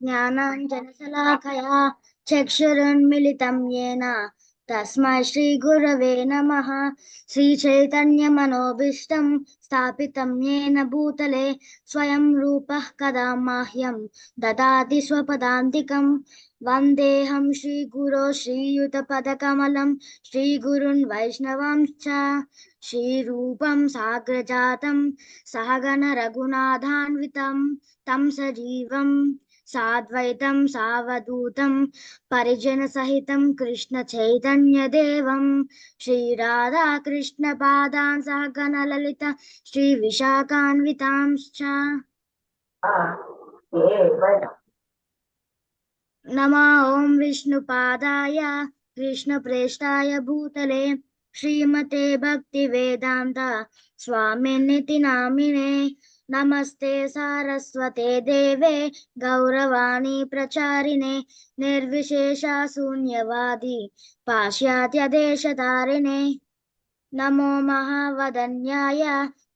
ज्ञानाञ्जनशलाकया चक्षुरुन्मिलितं येन तस्मै श्रीगुरवे नमः। श्रीचैतन्यमनोभीष्टं स्थापितं येन भूतले स्वयं रूपः कदा मह्यं ददाति स्वपदान्तिकं। वन्देऽहं श्रीगुरो श्रीयुतपदकमलं श्रीगुरुन् वैष्णवांश्च श्रीरूपं साग्रजातं सहगण रघुनाथान्वितं तं सजीवं साद्वैतं सावधूतं परिजनसहितं कृष्णचैतन्यदेवं श्रीराधाकृष्णपादान् सहगण ललिता श्रीविशाखान्वितांश्च नमः ॐ विष्णुपादाय कृष्णप्रेष्ठाय भूतले श्रीमते भक्तिवेदान्त स्वामिनिति नामिने। नमस्ते सारस्वते देवे गौरवाणी प्रचारिणे निर्विशेषा शून्यवादी पाश्चात्यदेशतारिणे। नमो महावदन्याय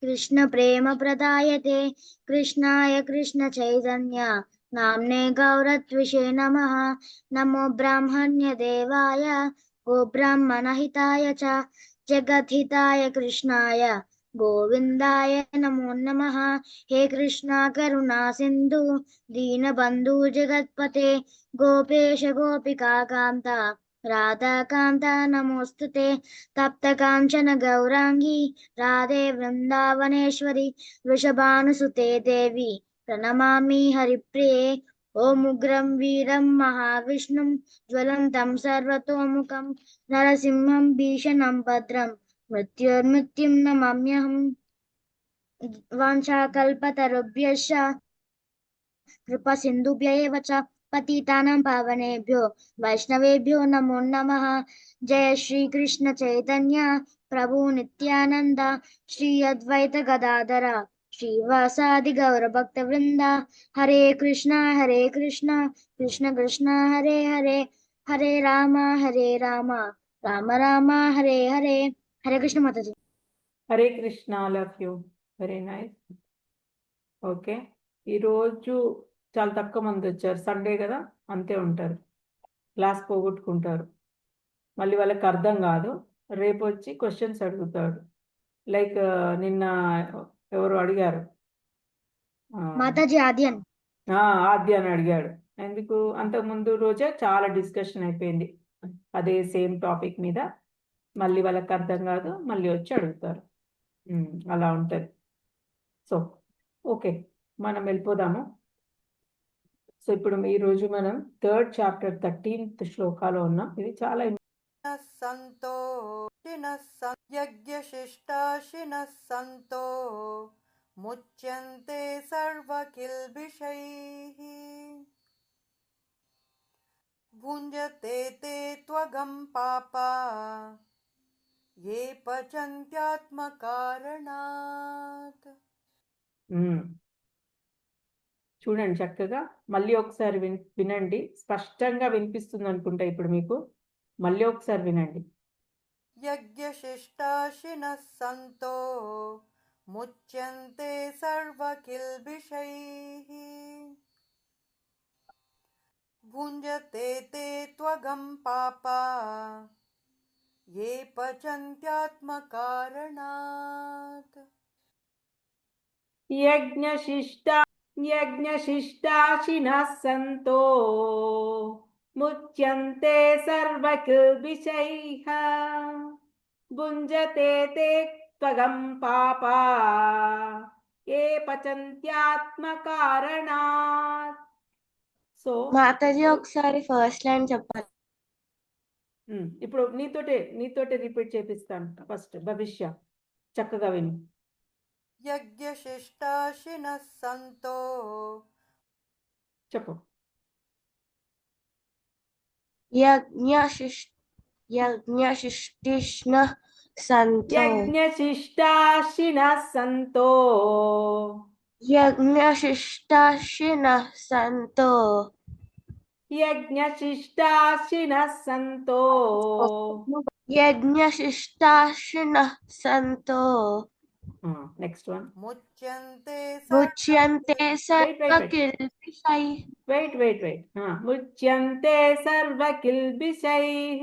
कृष्णप्रेमप्रदायते कृष्णाय कृष्णचैतन्य नाम्ने गौरत्विषे नमः। नमो ब्राह्मण्यदेवाय गोब्राह्मणहिताय च जगद्हिताय कृष्णाय गोविन्दाय नमो नमः। हे कृष्णा करुणा सिन्धु दीनबन्धु जगत्पते गोपेश गोपिका कान्ता राधाकान्ता नमोऽस्तुते। तप्तकाञ्चन गौराङ्गी राधे वृन्दावनेश्वरी वृषभानुसुते देवी प्रणमामि हरिप्रिये। ॐ उग्रं वीरं महाविष्णुं ज्वलन्तं सर्वतोमुखं नरसिंहं भीषणं भद्रं मृत्युर्मृत्युं नमाम्यहम्। वाञ्छाकल्पतरुभ्यश्च कृपासिन्धुभ्य एव च पतितानां पावनेभ्यो वैष्णवेभ्यो नमो नमः। जय श्री कृष्ण चैतन्य प्रभु नित्यानंद श्री अद्वैत गदाधर श्रीवासादि गौर भक्त वृंदा। हरे कृष्णा कृष्ण कृष्ण हरे हरे हरे राम राम राम हरे हरे। हरे कृष्ण माताजी। Hare Krishna all of you. Very nice. Okay, ఈరోజు చాలా తక్కువ మంది వచ్చారు. సండే కదా, అంతే ఉంటారు. క్లాస్ పోగొట్టుకుంటారు, మళ్ళీ వాళ్ళకి అర్థం కాదు. రేపు వచ్చి క్వశ్చన్స్ అడుగుతాడు. లైక్ నిన్న ఎవరు అడిగారు, మాతాజీ ఆద్యన్ ఆద్య అని అడిగాడు. ఎందుకు అంతకుముందు రోజే చాలా డిస్కషన్ అయిపోయింది అదే సేమ్ టాపిక్ మీద. మళ్ళీ వాళ్ళకి అర్థం కాదు, మళ్ళీ వచ్చి అడుగుతారు. అలా ఉంటుంది. సో ఓకే, మనం వెళ్ళిపోదాము. సో ఇప్పుడు ఈరోజు మనం 3rd చాప్టర్ 13th శ్లోకాలో ఉన్నాం. ఇది చాలా సంతో యజ్ఞశిష్టాశినః సంతో ముచ్యంతే సర్వకిల్బిషైః భుంజతే తే త్వగం పాపా ఏ పచంత్యాత్మకారణాత్. చూడండి చక్కగా. మళ్ళీ ఒకసారి వినండి. స్పష్టంగా వినిపిస్తుంది అనుకుంటా ఇప్పుడు మీకు. మళ్ళీ ఒకసారి వినండి. యజ్ఞశిష్టాశినః సంతో ముచ్యంతే సర్వకిల్బిషైః భుంజతే తే త్వగం పాపా ఏ పచంత్యాత్మకారణాత్. యజ్ఞశిష్టాశినః సంతో ముచ్యంతే సర్వకిల్బిషైః భుంజతే తే త్వగం పాపా ఏ పచంత్యాత్మకారణాత్. సో మాతాజీ ఒకసారి ఫస్ట్ లైన్ చెప్పాలి. ఇప్పుడు నీతోటే రిపీట్ చేపిస్తాను. ఫస్ట్ భవిష్య చక్కగా విని. యజ్ఞశిష్టాశినః సంతో చెప్పు. యజ్ఞశిష్టిష్ణః సంతో యజ్ఞశిష్టాశినః సంతో యజ్ఞశిష్టాశినః సంతో యజ్ఞశిష్టాశినః సంతో యజ్ఞశిష్టాశినః సంతో నెక్స్ట్ వన్. मुच्यन्ते ముచ్యంతే wait. సర్వకిల్బిషైః ముచ్యంతే సర్వకిల్బిషైః.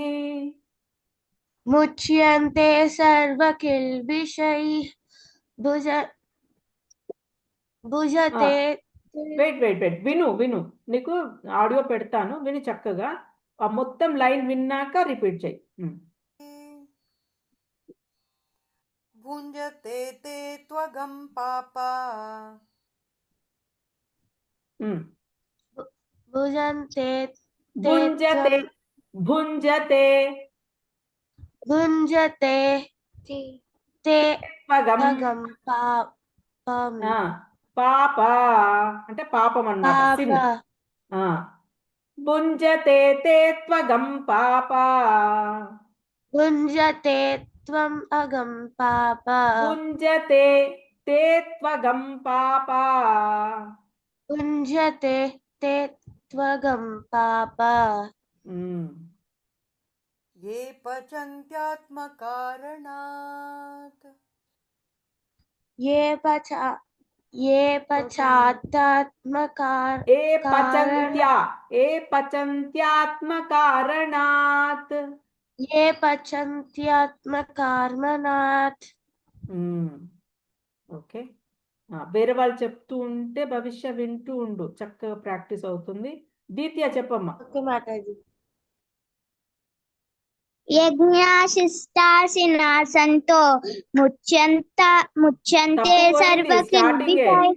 ముచ్యంతే సర్వకిల్బిషైః భుజతే వెయిట్ విను నీకు ఆడియో పెడతాను, విని చక్కగా ఆ మొత్తం లైన్ విన్నాక రిపీట్ చేయి. भुञ्जते ते त्वगं पापा భుజంతే భుంజతే భుంజతే భుంజతే తే త్వగం త్వగం పాపం పాప అంటే పాపం అన్నమాట, సిన్. భుంజతే తే త్వగం పాప. భుంజతే త్వం అగం పాప భుంజతే తే త్వగం పాప. భుంజతే తే త్వగం పాప ये पचन्त्यात्मकारणात् ఏ పశ్చాత్తాత్మకార ఏ పచంత్యాత్మకారణాత్. ఏ పచంత్యాత్మకారణాత్. ఓకే, వేరే వాళ్ళు చెప్తూ ఉంటే భవిష్య వింటూ ఉండు, చక్కగా ప్రాక్టీస్ అవుతుంది. దీత్య చెప్పమ్మా. ఓకే మాతాజీ. యజ్ఞాశిష్టాశినా సంతో ముచ్యంతే సర్వకిల్బిషైః.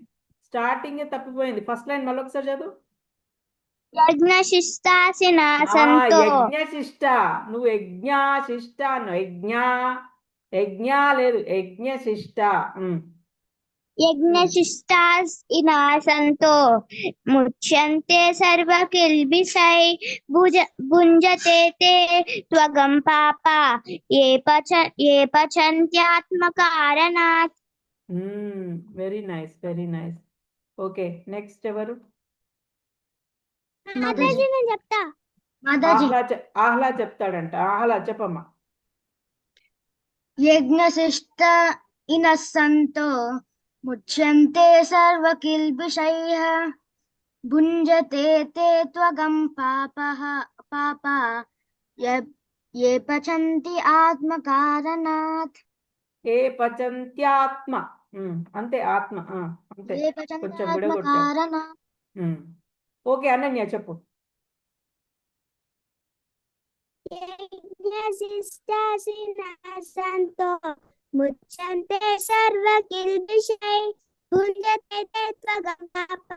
స్టార్టింగ్ తప్పిపోయింది, ఫస్ట్ లైన్ మళ్ళీ ఒకసారి చదువు. యజ్ఞశిష్టాశినా సంతో. యజ్ఞశిష్ట, నువ్వు యజ్ఞాశిష్ట యజ్ఞ లేదు, యజ్ఞశిష్ట. యజ్ఞశిష్టాశినా సంతో ముచ్యంతే సర్వకిల్బిషైః భుంజతే తే త్వగం పాప ఏ పచంత్యాత్మకారణాత్. Very nice, very nice. Okay, next ఎవరు? మాతాజీ నేను చెప్తా. ఆహ్లా చెప్తాడంట. ఆహ్లా చెప్పమ్మా. యజ్ఞశిష్ట ఇనః సంతో ముచ్యంతే సర్వకిల్బిషైః భుంజతే తే త్వగం పాప ఏ పచంతి ఆత్మకారణాత్. ఏ పచంత్యాత్మ, అంతే, ఆత్మ అంతే, ఏ పచంతి కొంచెం విడగొట్టావు. ఆత్మకారణాత్. ఓకే, అనన్య చెప్పు. యజ్ఞశిష్టాశినా సంతో ముచ్యంతే సర్వకిల్బిషైః భుంజతే తే త్వగం పాప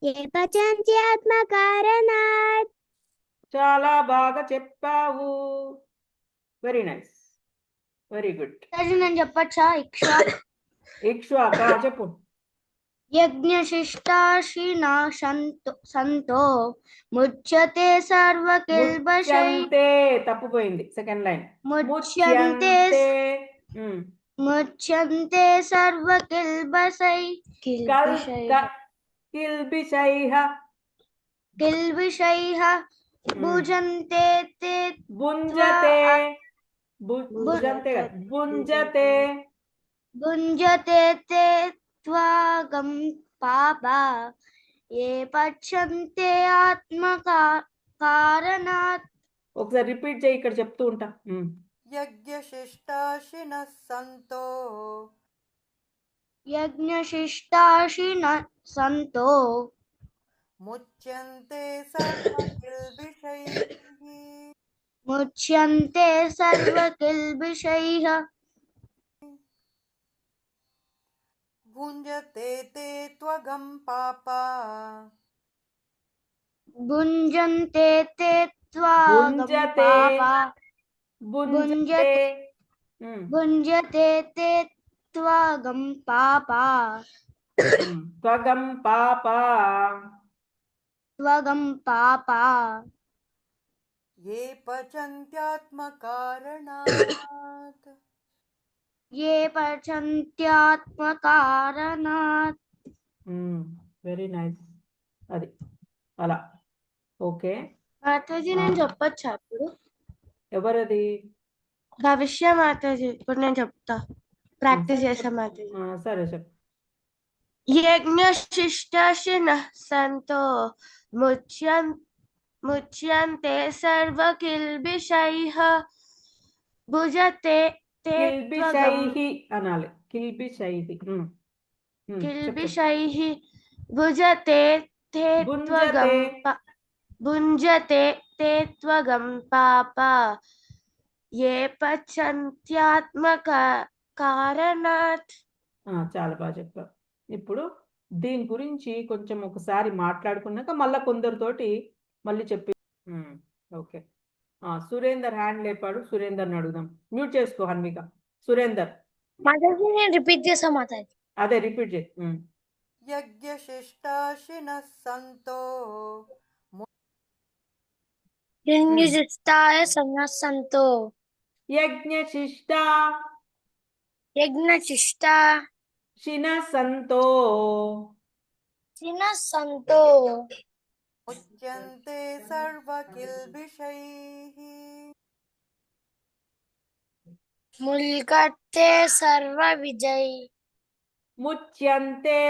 ఏ పచంతి ఆత్మకారణాత్. చాలా బాగా చెప్పావు, వెరీ నైస్, వెరీ గుడ్. నేను చెప్పచ్చా? ఇక్ష్వాక చెప్పు. యజ్ఞశిష్టాశినా సంతో ముచ్యతే సర్వకిల్బిషైః. ముచ్యంతే తప్పిపోయింది, సెకండ్ లైన్. ముచ్యంతే సర్వకిల్బిషైః కిల్బిషైః భుంజతే తే త్వగం పాప ఏ పచంతే ఆత్మకారణాత్. ఒకసారి రిపీట్ చేయి, ఇక్కడ చెప్తూ ఉంటా. यज्ञशिष्टाशिनः सन्तो యజ్ఞశిష్టాశినా సంతో मुच्यन्ते सर्वकिल्बिषैः ముచ్యంతే సర్వకిల్బిషైః भुञ्जते ते त्वगं पापा భుంజతే తే త్వగం పాప భుంజతే తే త్వగం పాప త్వగం పాప ये पचन्त्यात्मकारणात् ఏ పచంత్యాత్మకారణాత్. వెరీ నైస్, అది అలా. ఓకే, మాతాజీ నేను చెప్పొచ్చా ఇప్పుడు? ఎవరది? భవిష్య మాతాజీ ఇప్పుడు నేను చెప్తా. ప్రాక్టీస్ చేసాం మాతాజీ. సరే చెప్పు. యజ్ఞశిష్టశినః సంతో ముచ్యంతే సర్వకిల్బిషైః భుజతే తే త్వగం కిల్బిషైహి అనాలి. కిల్బిషైహి. చెప్పు. కిల్బిషైః భుజతే తే భుంజతే. త్వగం భుంజతే తే త్వగం పాప ఏ పచంత్యాత్మక కారణాత్. చాలా బాగా చెప్పావు. ఇప్పుడు దీని గురించి కొంచెం ఒకసారి మాట్లాడుకున్నాక మళ్ళీ కొందరితోటి మళ్ళీ చెప్పి. ఓకే. సురేందర్ హ్యాండ్ లేపాడు. సురేందర్ని అడుగుదాం. మ్యూట్ చేసుకో హన్విక. సురేందర్. మాతాజీ నేను రిపీట్ చేసా మాతాజీ. అదే రిపీట్ చేయి. యజ్ఞశిష్టాశినः సంతో యజ్ఞశిష్టాయ సన్నస్సంతో యజ్ఞశిష్ట యజ్ఞశిష్ట శినసంతో చినస్సంతో ముచ్యంతే సర్వకిల్బిషైః ముల్కట్టే సర్వ విజయ్ ముచ్యంతే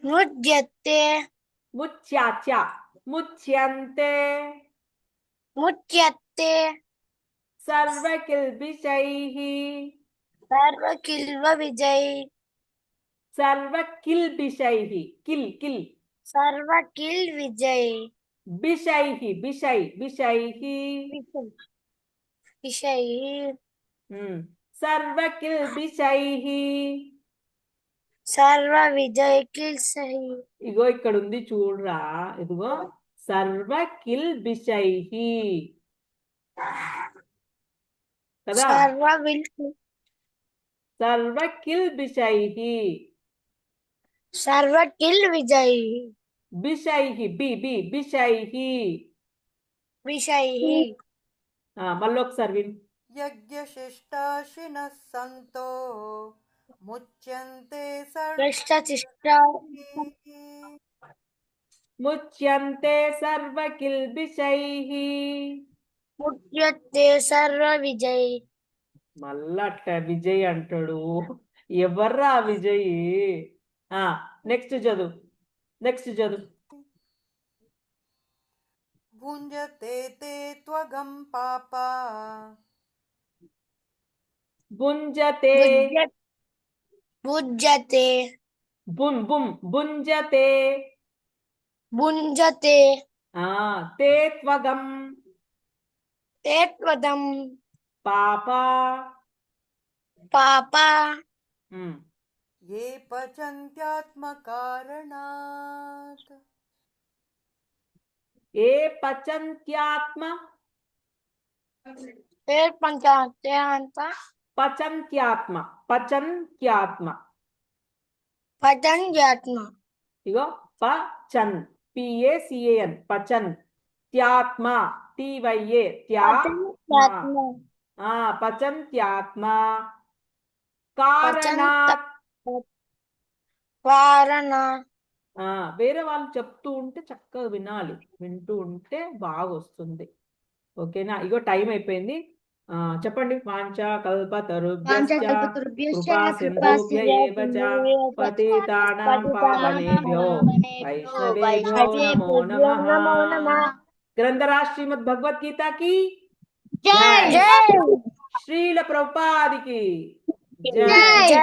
ముద్యత్తే ముచ్యాచ ముచ్యంతే ముత్యత్తే సర్వకిల్బిషైః సర్వ కిల్వ విజయ్ సర్వకిల్బిషైః కిల్ కిల్ సర్వ కిల్ విజయ్ బిషైః బిషై బిషైః విషయ్ సర్వకిల్బిషైః. సర్వ విజయ్ కిల్ సహి. ఇగో ఇక్కడ ఉంది చూడరా. ఇదిగో సర్వకిల్బిషైః కదా. సర్వకిల్బిషైః సర్వ కిల్ విజయ్ బిషైః బి బి బిషైః. విషయ్ మళ్ళీ ఒకసారి విను. యజ్ఞశిష్టాశినः సంతో ముచ్యంతే కృష్ణ ముచ్యంతే సర్వకిల్బిషైః. ముత్యత్తే సర్వ విజయ్. మళ్ళట విజయ్ అంటాడు. ఎవర్రా విజయ్? నెక్స్ట్ చదువు. భుంజతే తే త్వగం పాప భుంజతే భుజ్యతే బుం బుం భుంజతే భుంజతే తే త్వగం తేత్వదం పాప పాప ఏ పచంత్యాత్మకారణాత్ ఏ పచంత్యాత్మ పంచాంత పచంత్యాత్మ పచంత్యాత్మ. పతంజాత్మ ఇగో పచన్ పిఏసిఏఎన్ పచన్ త్యాత్మ టీవైఏ త్యాత్మ పచంత్యాత్మ కారణాత్. వారణ వేరే వాళ్ళు చెప్తూ ఉంటే చక్కగా వినాలి. వింటూ ఉంటే బాగా వస్తుంది. ఓకేనా. ఇగో టైం అయిపోయింది. చెప్పండి. వాంఛ కల్పతరుభ్యశ్చ కృపా సింధుభ్య ఏవ చ పతితానాం పావనేభ్యో వైష్ణవేభ్యో నమో నమః. గ్రంథరాజ్ శ్రీమద్ భగవద్గీత की जय. శ్రీల ప్రభుపాదికి जय.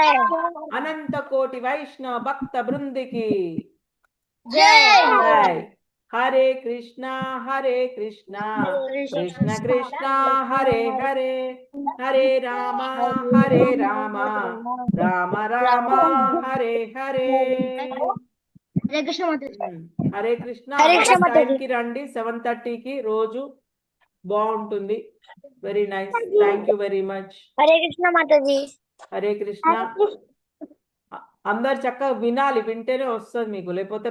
अनंत कोटि वैष्णव भक्त वृंद की जय. हरे कृष्णा कृष्ण कृष्ण हरे हरे हरे राम राम राम हरे हरे. హరే కృష్ణ. టైంకి రండి 7:30కి. రోజు బాగుంటుంది. Very nice. Thank you very much. Hare Krishna Mataji. Hare Krishna. అందరు చక్కగా వినాలి. వింటేనే వస్తుంది మీకు, లేకపోతే